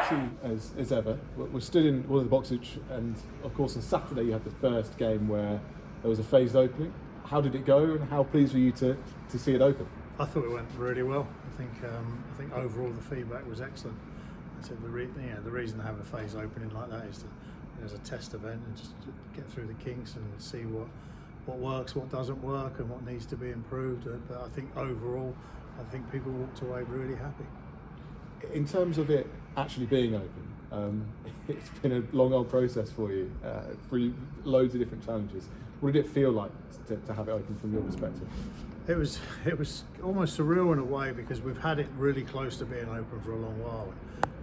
exciting as ever. We're stood in one of the boxes, and of course on Saturday you had the first game where there was a phased opening. How did it go, and how pleased were you to see it open? I thought it went really well. I think overall the feedback was excellent. I said the reason to have a phase opening like that is as a test event and just to get through the kinks and see what works, what doesn't work, and what needs to be improved. But I think overall, I think people walked away really happy. In terms of it actually being open, it's been a long old process for you, through loads of different challenges. What did it feel like to have it open from your perspective? It was almost surreal in a way, because we've had it really close to being open for a long while.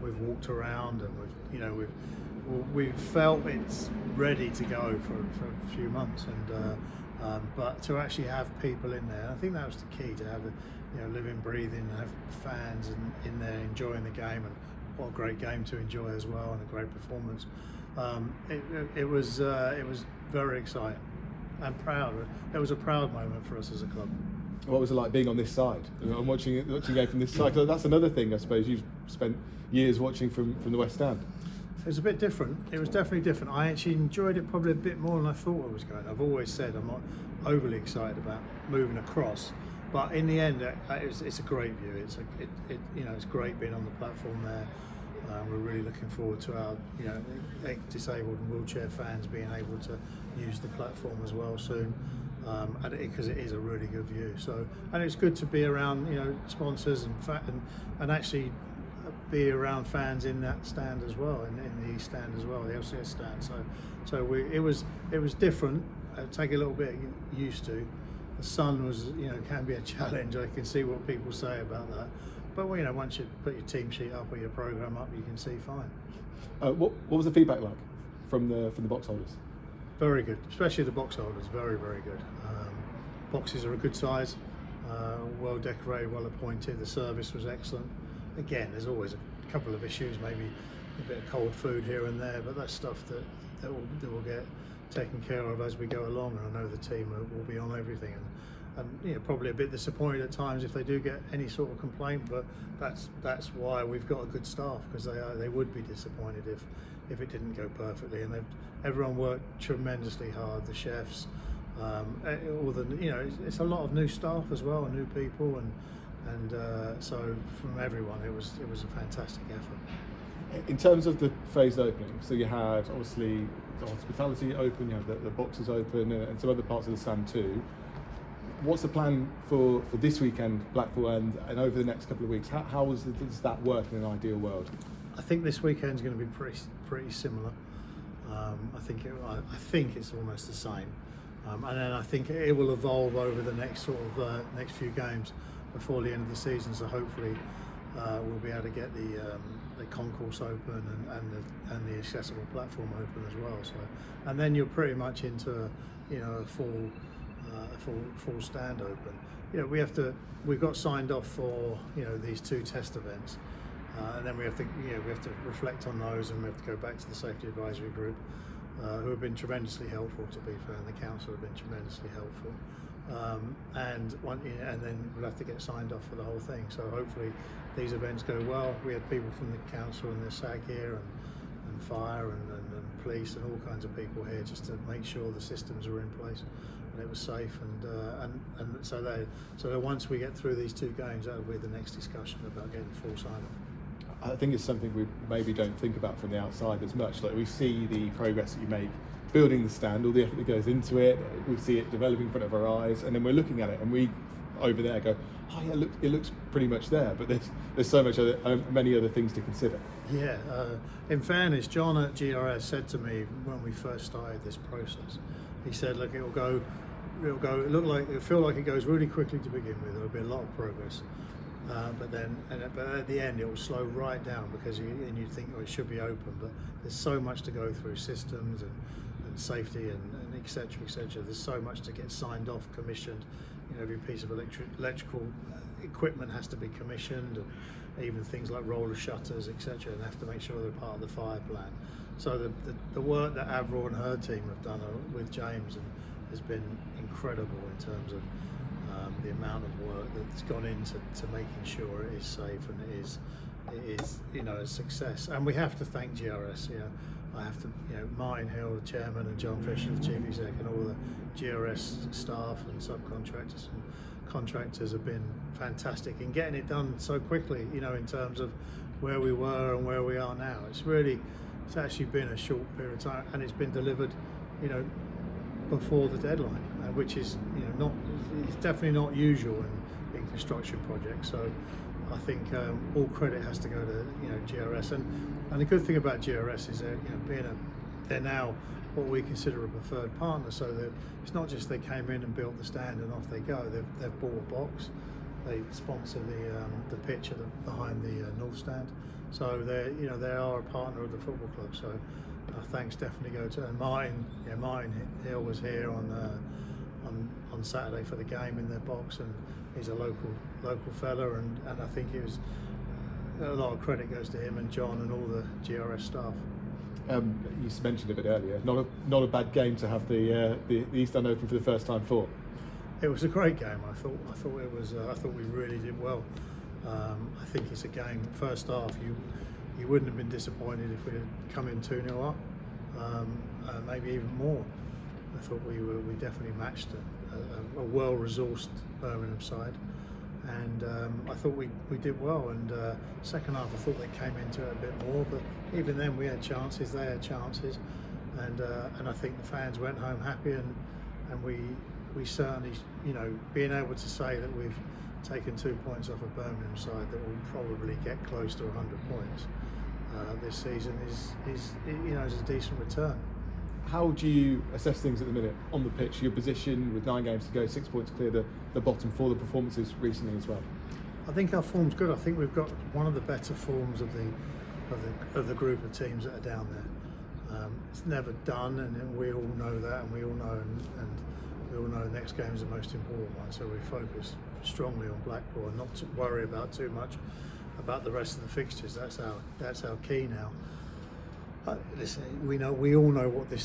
We've walked around and we've felt it's ready to go for a few months, and but to actually have people in there, I think that was the key, to have living, breathing, have fans in there enjoying the game, and what a great game to enjoy as well, and a great performance. It was very exciting and proud. It was a proud moment for us as a club. What was it like being on this side? I'm watching a game from this side. That's another thing, I suppose. You've spent years watching from the West Stand. It was a bit different. It was definitely different. I actually enjoyed it probably a bit more than I thought I was going. I've always said I'm not overly excited about moving across, but in the end, it's a great view. It's great being on the platform there. We're really looking forward to our disabled and wheelchair fans being able to use the platform as well soon, because it is a really good view. So, and it's good to be around sponsors and actually be around fans in that stand as well, in the East stand as well, the LCS stand. So it was different. Take a little bit used to. The sun was can be a challenge. I can see what people say about that. But once you put your team sheet up or your program up, you can see fine. What was the feedback like from the box holders? Very good, especially the box holders. Very, very good. Boxes are a good size, well decorated, well appointed. The service was excellent. Again, there's always a couple of issues, maybe a bit of cold food here and there, but that's stuff that will get taken care of as we go along. And I know the team will be on everything. And probably a bit disappointed at times if they do get any sort of complaint, but that's why we've got a good staff, because they would be disappointed if it didn't go perfectly. And everyone worked tremendously hard. The chefs, it's a lot of new staff as well, and new people, and so from everyone, it was a fantastic effort. In terms of the phased opening, so you had obviously the hospitality open, you had the boxes open, and some other parts of the stand too. What's the plan for this weekend, Blackpool, and over the next couple of weeks? How does that work in an ideal world? I think this weekend's going to be pretty similar. I think it's almost the same, and then I think it will evolve over the next next few games before the end of the season. So hopefully we'll be able to get the concourse open and the accessible platform open as well. So, and then you're pretty much into a full stand open. We've got signed off for these two test events, and then we have to reflect on those, and we have to go back to the safety advisory group, who have been tremendously helpful, to be fair, and the council have been tremendously helpful. And then we'll have to get signed off for the whole thing. So hopefully these events go well. We had people from the council and the SAG here, and fire and police and all kinds of people here, just to make sure the systems were in place and it was safe. And so once we get through these two games, that'll be the next discussion about getting full sign-off. I think it's something we maybe don't think about from the outside as much. Like, we see the progress that you make building the stand, all the effort that goes into it, we see it developing in front of our eyes, and then we're looking at it and we over there go, oh yeah, look, it looks pretty much there, but there's so much many other things to consider. Yeah, in fairness, John at GRS said to me when we first started this process, he said, look, it'll feel like it goes really quickly to begin with. There'll be a lot of progress, but at the end it will slow right down, because you think, oh, it should be open, but there's so much to go through, systems and safety and et cetera, et cetera. There's so much to get signed off, commissioned. Every piece of electrical equipment has to be commissioned, and even things like roller shutters, et cetera, and have to make sure they're part of the fire plan. So the work that Avril and her team have done with James has been incredible in terms of The amount of work that's gone into making sure it is safe and it is a success. And we have to thank GRS. I have to, Martin Hill, the chairman, and John Fisher, the chief exec, and all the GRS staff and subcontractors and contractors have been fantastic in getting it done so quickly. In terms of where we were and where we are now, it's actually been a short period of time, and it's been delivered, before the deadline, which is, it's definitely not usual in construction projects. So I think all credit has to go to GRS, and the good thing about GRS is that they're now what we consider a preferred partner. So that it's not just they came in and built the stand and off they go. They've bought a box. They sponsor the pitch behind the north stand. So they are a partner of the football club. So thanks definitely go to Martin. Martin Hill was here on Saturday for the game in their box, and he's a local fella, and I think it was a lot of credit goes to him and John and all the GRS staff. You mentioned a bit earlier, not a bad game to have the East End Open for the first time for. It was a great game. I thought it was. I thought we really did well. I think it's a game. First half, you wouldn't have been disappointed if we had come in 2-0 up, maybe even more. I thought we definitely matched a well-resourced Birmingham side, and I thought we did well. And second half, I thought they came into it a bit more, but even then we had chances. They had chances, and I think the fans went home happy, and we certainly, being able to say that we've taken 2 points off a Birmingham side that will probably get close to 100 points this season is a decent return. How do you assess things at the minute on the pitch? Your position with 9 games to go, 6 points clear the bottom for the performances recently as well. I think our form's good. I think we've got one of the better forms of the group of teams that are down there. It's never done, and we all know that, and we all know, and we all know the next game is the most important one. So we focus strongly on Blackpool and not to worry about too much about the rest of the fixtures. That's our key now. Listen, we all know what the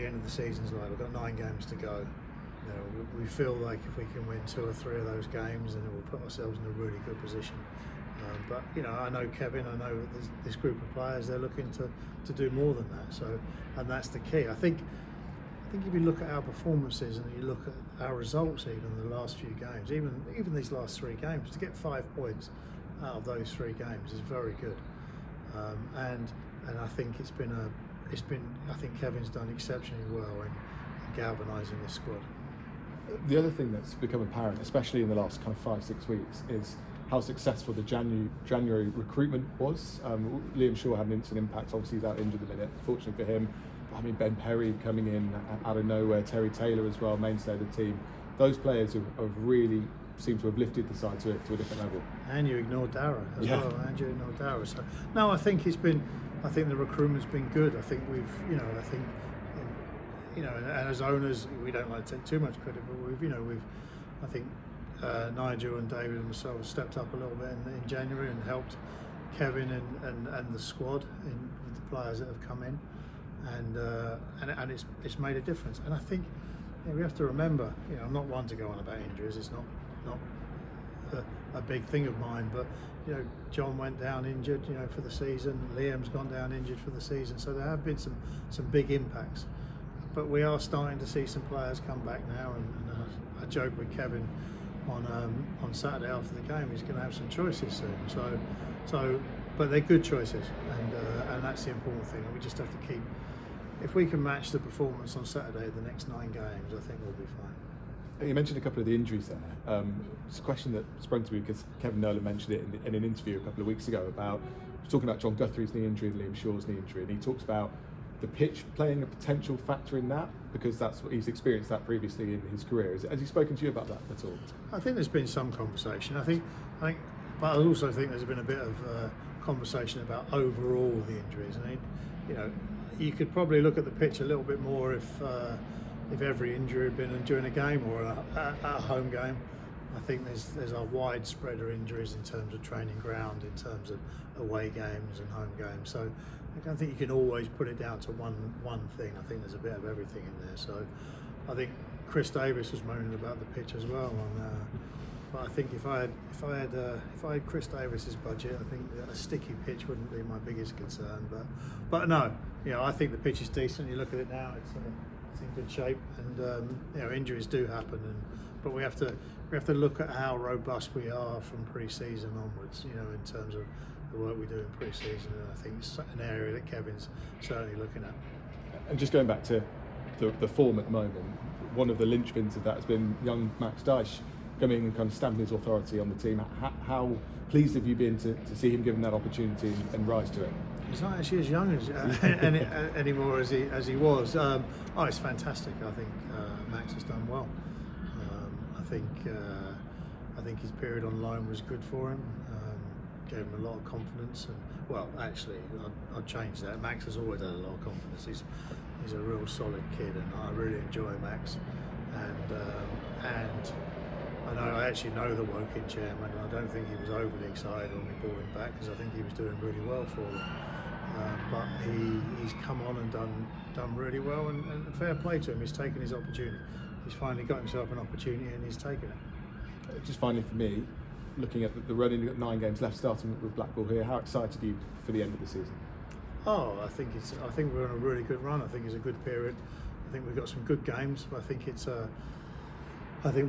end of the season's like. We've got 9 games to go. We feel like if we can win 2 or 3 of those games, then it will put ourselves in a really good position. But I know Kelvin, I know this group of players, they're looking to do more than that. So, and that's the key. I think if you look at our performances and you look at our results, even the last few games, even these last 3 games, to get 5 points out of those 3 games is very good. And I think I think Kevin's done exceptionally well in galvanising this squad. The other thing that's become apparent, especially in the last kind of 5-6 weeks, is how successful the January recruitment was. Liam Shaw had an instant impact. Obviously, he's out injured at the minute. Fortunately for him, Ben Perry coming in out of nowhere, Terry Taylor as well, mainstay of the team. Those players have really seemed to have lifted the side to a different level. And you ignored Dara as well. And you ignored Dara. So no, I think the recruitment's been good. I think and as owners, we don't like to take too much credit, but I think Nigel and David and myself have stepped up a little bit in January and helped Kelvin and the squad with the players that have come in, and it's made a difference. And I think we have to remember, I'm not one to go on about injuries. It's not a big thing of mine, but John went down injured, for the season. Liam's gone down injured for the season. So there have been some big impacts. But we are starting to see some players come back now, and I joked with Kelvin on Saturday after the game. He's going to have some choices soon. So, but they're good choices, and that's the important thing. We just have to keep. If we can match the performance on Saturday, the next 9 games, I think we'll be fine. You mentioned a couple of the injuries there. It's a question that sprung to me because Kevin Nolan mentioned it in an interview a couple of weeks ago about talking about John Guthrie's knee injury and Liam Shaw's knee injury, and he talks about the pitch playing a potential factor in that because that's what he's experienced that previously in his career. Has he spoken to you about that at all? I think there's been some conversation. I think, but I also think there's been a bit of conversation about overall the injuries. And you could probably look at the pitch a little bit more if every injury had been during a game or a home game. I think there's a wide spread of injuries in terms of training ground, in terms of away games and home games. So I don't think you can always put it down to one thing. I think there's a bit of everything in there. So I think Chris Davis was moaning about the pitch as well. But I think if I had Chris Davis's budget, I think a sticky pitch wouldn't be my biggest concern. But no, I think the pitch is decent. You look at it now; it's in good shape, and injuries do happen, but we have to look at how robust we are from pre-season onwards. In terms of the work we do in pre-season, and I think it's an area that Kevin's certainly looking at. And just going back to the form at the moment, one of the linchpins of that has been young Max Dyche coming and kind of stamping his authority on the team. How pleased have you been to see him given that opportunity and rise to it? He's not actually as young as anymore as he was. It's fantastic. I think Max has done well. I think his period on loan was good for him. Gave him a lot of confidence. I'll change that. Max has always had a lot of confidence. He's a real solid kid, and I really enjoy Max. And I actually know the Woking chairman. I don't think he was overly excited when we brought him back, because I think he was doing really well for them. But he's come on and done really well, and fair play to him. He's taken his opportunity. He's finally got himself an opportunity, and he's taken it. Just finally for me, looking at the running, you've got 9 games left, starting with Blackpool here. How excited are you for the end of the season? I think we're on a really good run. I think it's a good period. I think we've got some good games. I think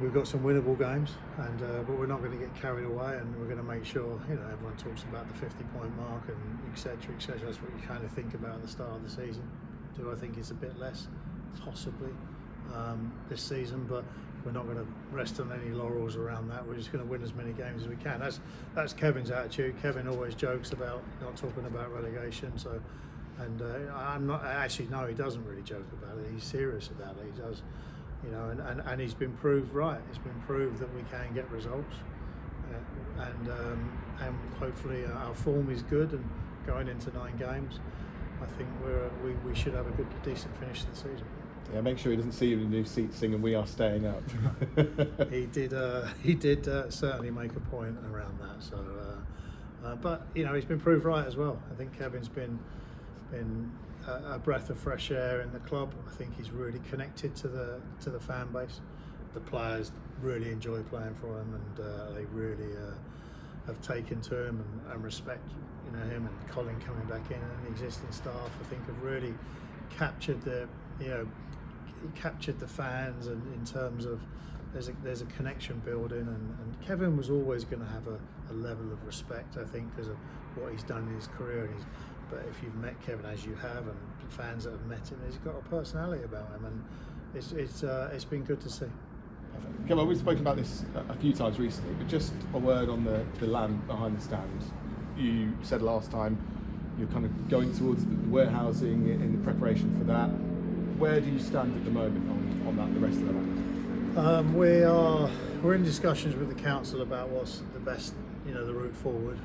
we've got some winnable games, but we're not going to get carried away, and we're going to make sure everyone talks about the 50-point mark and etc. That's what you kind of think about at the start of the season. Do I think it's a bit less? Possibly this season, but we're not going to rest on any laurels around that. We're just going to win as many games as we can. That's Kevin's attitude. Kevin always jokes about not talking about relegation. I'm not actually. No, he doesn't really joke about it. He's serious about it. He does. And he's been proved right. It's been proved that we can get results, and hopefully our form is good. And going into 9 games, I think we should have a good, decent finish to the season. Yeah, make sure he doesn't see you in the new seat singing "We Are Staying Up." He did certainly make a point around that. So, but he's been proved right as well. I think Kevin's been a breath of fresh air in the club. I think he's really connected to the fan base. The players really enjoy playing for him, and they really have taken to him and respect him, and Colin coming back in, and the existing staff I think have really captured the fans, and in terms of there's a connection building, and Kevin was always going to have a level of respect, I think, because of what he's done in his career. But if you've met Kevin, as you have, and fans that have met him, he's got a personality about him, and it's been good to see. Kelvin, we've spoken about this a few times recently, but just a word on the land behind the stands. You said last time you're kind of going towards the warehousing in the preparation for that. Where do you stand at the moment on that, the rest of the land? We're in discussions with the council about what's the best, the route forward.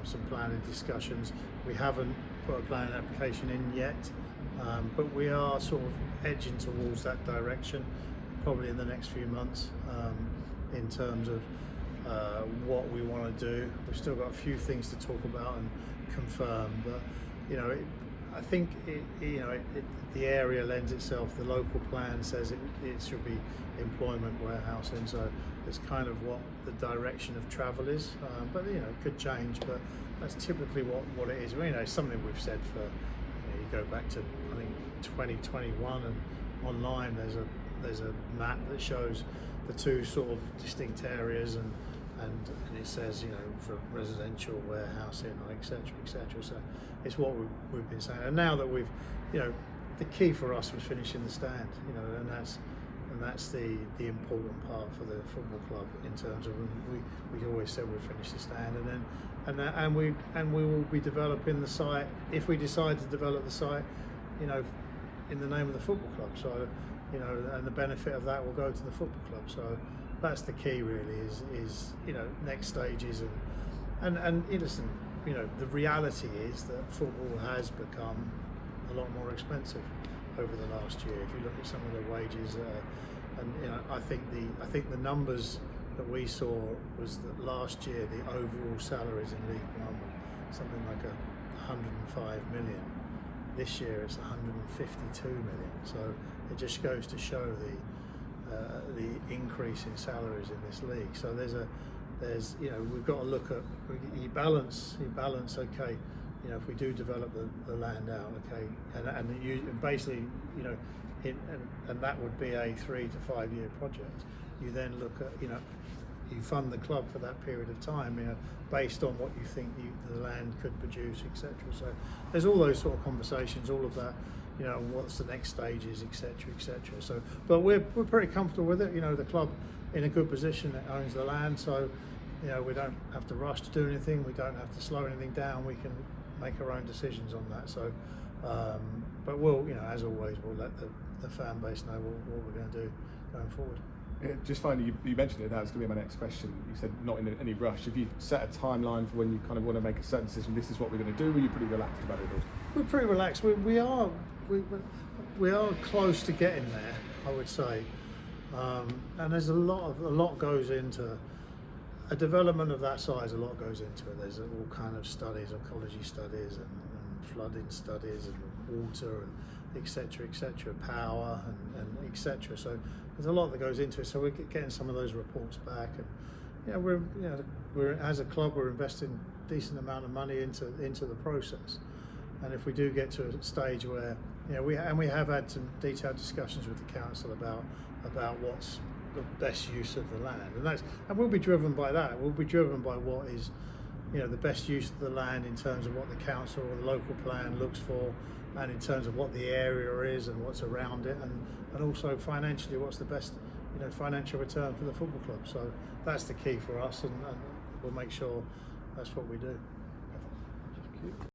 Some planning discussions. We haven't put a planning application in yet, but we are sort of edging towards that direction, probably in the next few months, in terms of what we want to do. We've still got a few things to talk about and confirm, but I think the area lends itself. The local plan says it should be employment warehousing, so it's kind of what the direction of travel is. But it could change. But that's typically what it is. It's something we've said for. You go back to I think 2021, and online there's a map that shows the two sort of distinct areas, and it says for residential warehousing, etc. So it's what we've been saying. And now that we've the key for us was finishing the stand, and that's the important part for the football club, in terms of we always said we'd finish the stand, and we will be developing the site if we decide to develop the site, in the name of the football club. So and the benefit of that will go to the football club. So that's the key really, is next stages, and listen, the reality is that football has become a lot more expensive over the last year. If you look at some of the wages, I think the numbers that we saw was that last year the overall salaries in League One were something like 105 million. This year it's 152 million. So it just goes to show the increase in salaries in this league. So there's we've got to look at you balance. Okay, if we do develop the land out, okay, and basically and that would be a 3 to 5 year project. You then look at you fund the club for that period of time, based on what you think the land could produce, etc. So there's all those sort of conversations, all of that, what's the next stages, etc., etc. So, but we're pretty comfortable with it. The club in a good position, that owns the land, so we don't have to rush to do anything. We don't have to slow anything down. We can make our own decisions on that. So, but we'll, as always, we'll let the fan base know what we're going to do going forward. Just finally, you mentioned it. That was going to be my next question. You said not in any rush. Have you set a timeline for when you kind of want to make a certain decision? This is what we're going to do. Or are you pretty relaxed about it all? We're pretty relaxed. We are close to getting there, I would say. And there's a lot goes into a development of that size. A lot goes into it. There's all kind of studies, ecology studies, and flooding studies, and water, and etc., power, and etc. So there's a lot that goes into it. So we're getting some of those reports back, and we're as a club, we're investing a decent amount of money into the process. And if we do get to a stage where we have had some detailed discussions with the council about what's the best use of the land, and we'll be driven by that. We'll be driven by what is the best use of the land in terms of what the council or the local plan looks for, and in terms of what the area is and what's around it, and also financially what's the best financial return for the football club. So that's the key for us, and we'll make sure that's what we do.